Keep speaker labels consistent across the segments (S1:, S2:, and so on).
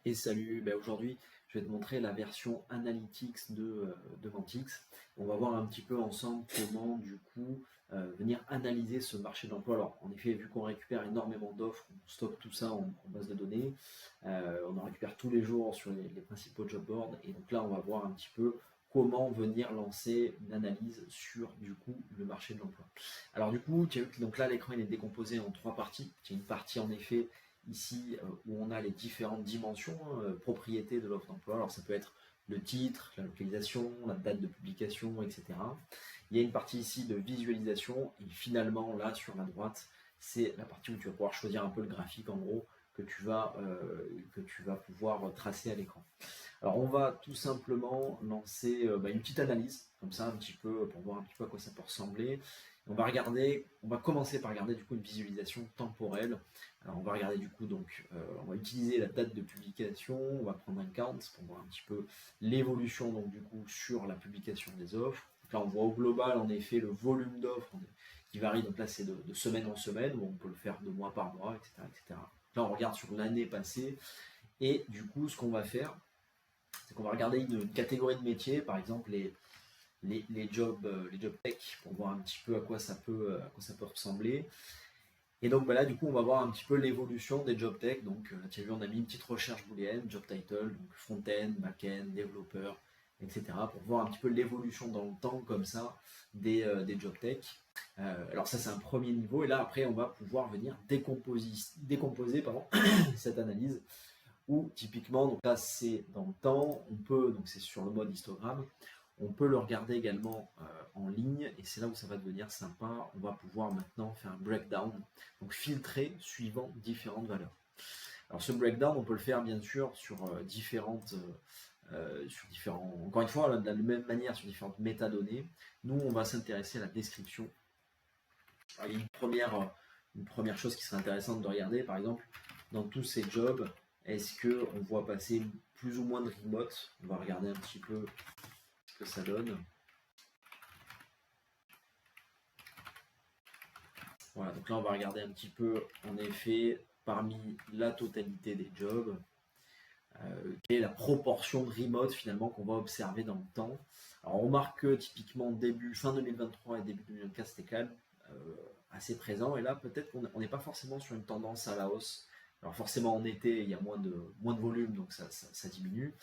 S1: Et salut, aujourd'hui je vais te montrer la version Analytics de Mantix. On va voir un petit peu ensemble comment du coup venir analyser ce marché de l'emploi. Alors en effet, vu qu'on récupère énormément d'offres, on stocke tout ça en base de données, on en récupère tous les jours sur les principaux job boards, et donc là on va voir un petit peu comment venir lancer une analyse sur du coup le marché de l'emploi. Alors du coup, tu as vu que donc là l'écran il est décomposé en trois parties. Tu as une partie en effet ici où on a les différentes dimensions, propriétés de l'offre d'emploi. Alors ça peut être le titre, la localisation, la date de publication, etc. Il y a une partie ici de visualisation, et finalement là sur la droite, c'est la partie où tu vas pouvoir choisir un peu le graphique en gros que tu vas pouvoir tracer à l'écran. Alors on va tout simplement lancer une petite analyse, comme ça un petit peu, pour voir un petit peu à quoi ça peut ressembler. On va commencer par regarder du coup une visualisation temporelle. Alors on va regarder du coup on va utiliser la date de publication, on va prendre un count pour voir un petit peu l'évolution donc du coup sur la publication des offres. Donc là on voit au global en effet le volume d'offres qui varie, donc là c'est de semaine en semaine, ou on peut le faire de mois par mois, etc., etc. Là on regarde sur l'année passée, et du coup ce qu'on va faire, c'est qu'on va regarder une catégorie de métiers, par exemple les jobs tech, pour voir un petit peu à quoi ça peut ressembler. Et donc là, du coup, on va voir un petit peu l'évolution des job tech. Donc, tu as vu, on a mis une petite recherche booléenne, job title, donc front-end, back-end, développeur, etc. pour voir un petit peu l'évolution dans le temps, comme ça, des job tech. Alors ça, c'est un premier niveau. Et là, après, on va pouvoir venir décomposer cette analyse, où typiquement, donc là, c'est dans le temps. On peut, donc c'est sur le mode histogramme. On peut le regarder également en ligne, et c'est là où ça va devenir sympa. On va pouvoir maintenant faire un breakdown, donc filtrer suivant différentes valeurs. Alors ce breakdown, on peut le faire bien sûr sur différents, encore une fois, de la même manière sur différentes métadonnées. Nous, on va s'intéresser à la description. Alors, il y a une première chose qui serait intéressante de regarder, par exemple, dans tous ces jobs, est-ce qu'on voit passer plus ou moins de remote? On va regarder un petit peu ce que ça donne. Voilà, donc là on va regarder un petit peu, en effet, parmi la totalité des jobs, quelle est la proportion de remote finalement qu'on va observer dans le temps. Alors on remarque que typiquement fin 2023 et début 2024 c'était quand même assez présent, et là peut-être qu'on n'est pas forcément sur une tendance à la hausse. Alors forcément en été il y a moins de volume, donc ça diminue.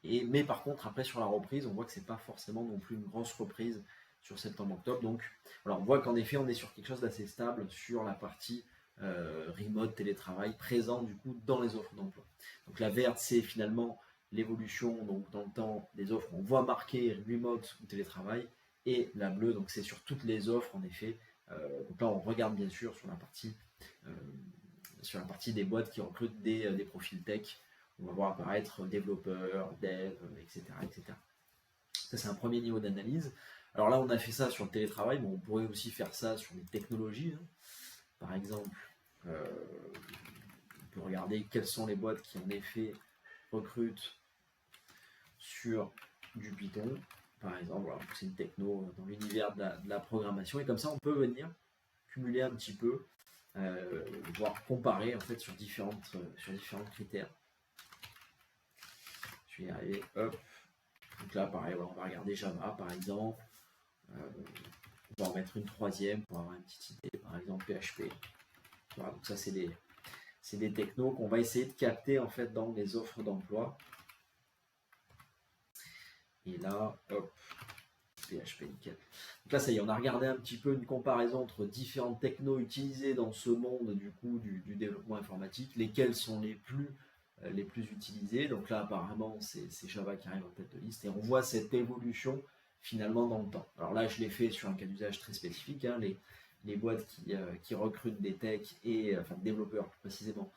S1: Mais par contre, après sur la reprise, on voit que c'est pas forcément non plus une grosse reprise sur septembre-octobre. Donc voilà, on voit qu'en effet, on est sur quelque chose d'assez stable sur la partie remote, télétravail, présent du coup dans les offres d'emploi. Donc la verte, c'est finalement l'évolution donc dans le temps des offres. On voit marquer remote ou télétravail, et la bleue, donc c'est sur toutes les offres en effet. Donc là, on regarde bien sûr euh, sur la partie des boîtes qui recrutent des profils tech. On va voir apparaître développeurs, dev, etc., etc. Ça, c'est un premier niveau d'analyse. Alors là, on a fait ça sur le télétravail, mais on pourrait aussi faire ça sur les technologies. Par exemple, on peut regarder quelles sont les boîtes qui en effet recrutent sur du Python. Par exemple, voilà, c'est une techno dans l'univers de la programmation. Et comme ça, on peut venir cumuler un petit peu, voire comparer en fait sur différents critères. Je vais y arriver, hop. Donc là, pareil, on va regarder Java, par exemple. On va en mettre une troisième pour avoir une petite idée, par exemple PHP. Voilà, donc ça, c'est des technos qu'on va essayer de capter en fait dans les offres d'emploi. Et là, hop, PHP, nickel. Donc là, ça y est, on a regardé un petit peu une comparaison entre différentes technos utilisées dans ce monde du coup du développement informatique, lesquels sont les plus utilisés. Donc là, apparemment, c'est Java qui arrive en tête de liste, et on voit cette évolution finalement dans le temps. Alors là, je l'ai fait sur un cas d'usage très spécifique, les boîtes qui recrutent des techs, enfin des développeurs plus précisément,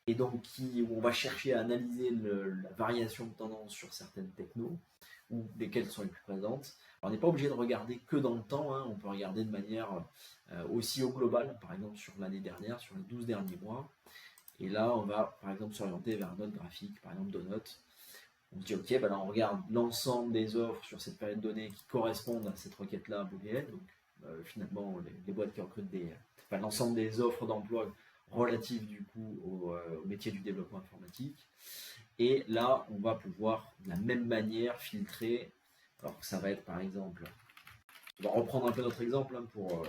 S1: et donc où on va chercher à analyser la variation de tendance sur certaines technos, ou lesquelles sont les plus présentes. Alors, on n'est pas obligé de regarder que dans le temps, on peut regarder de manière aussi au global, par exemple sur l'année dernière, sur les 12 derniers mois. Et là, on va par exemple s'orienter vers un autre graphique, par exemple Donut. On se dit, ok, là on regarde l'ensemble des offres sur cette période donnée qui correspondent à cette requête-là booléenne. Donc finalement, les boîtes qui recrutent l'ensemble des offres d'emploi relatives du coup au métier du développement informatique. Et là, on va pouvoir de la même manière filtrer. Alors que ça va être par exemple, on va reprendre un peu notre exemple hein, pour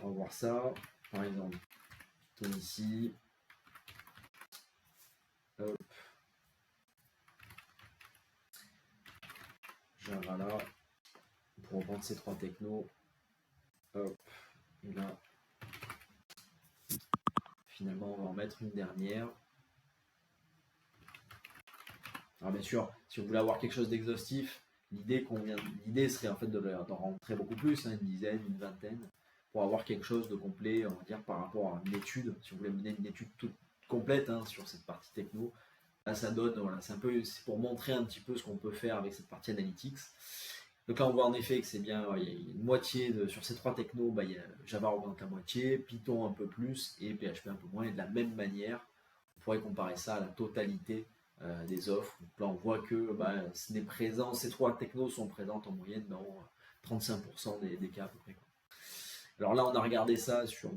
S1: voir ça. Par exemple, Python ici. Hop. Java là. Pour reprendre ces 3 technos. Hop. Et là, finalement, on va en mettre une dernière. Alors bien sûr, si vous voulez avoir quelque chose d'exhaustif, l'idée serait en fait d'en rentrer beaucoup plus, hein, une dizaine, une vingtaine, pour avoir quelque chose de complet, on va dire, par rapport à une étude. Si vous voulez mener une étude toute complète hein, sur cette partie techno, là ça donne, voilà, c'est pour montrer un petit peu ce qu'on peut faire avec cette partie analytics. Donc là on voit en effet que c'est bien, il y a une moitié sur ces 3 technos, il y a Java représente la moitié, Python un peu plus et PHP un peu moins, et de la même manière, on pourrait comparer ça à la totalité des offres. Donc là, on voit que ces 3 technos sont présentes en moyenne dans 35% des cas à peu près. Quoi. Alors là, on a regardé ça sur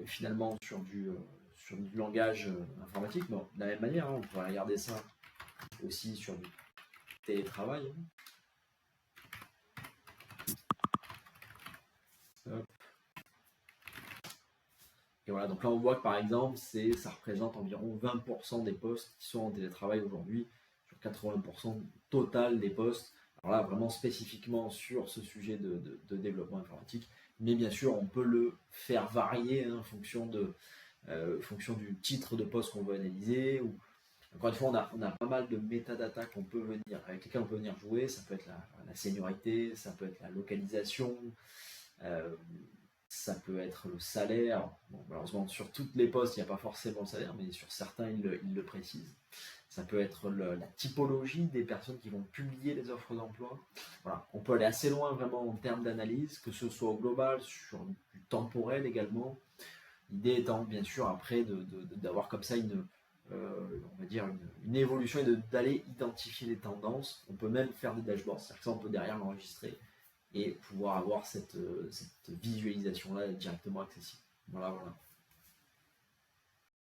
S1: finalement sur du langage informatique. Bon, de la même manière, hein, on pourrait regarder ça aussi sur du télétravail. Hop. Et voilà, donc là on voit que par exemple, ça représente environ 20% des postes qui sont en télétravail aujourd'hui, sur 80% total des postes. Alors là, vraiment spécifiquement sur ce sujet de développement informatique. Mais bien sûr, on peut le faire varier hein, en fonction du titre de poste qu'on veut analyser. Ou, encore une fois, on a pas mal de métadata avec lesquels on peut venir jouer. Ça peut être la seniorité, ça peut être la localisation. Ça peut être le salaire. Bon, malheureusement, sur toutes les postes, il n'y a pas forcément le salaire, mais sur certains, ils le précisent. Ça peut être la typologie des personnes qui vont publier les offres d'emploi. Voilà. On peut aller assez loin vraiment en termes d'analyse, que ce soit au global, sur du temporel également. L'idée étant bien sûr après d'avoir comme ça on va dire une évolution et d'aller identifier les tendances. On peut même faire des dashboards, c'est-à-dire que ça on peut derrière l'enregistrer et pouvoir avoir cette visualisation-là directement accessible. Voilà, voilà.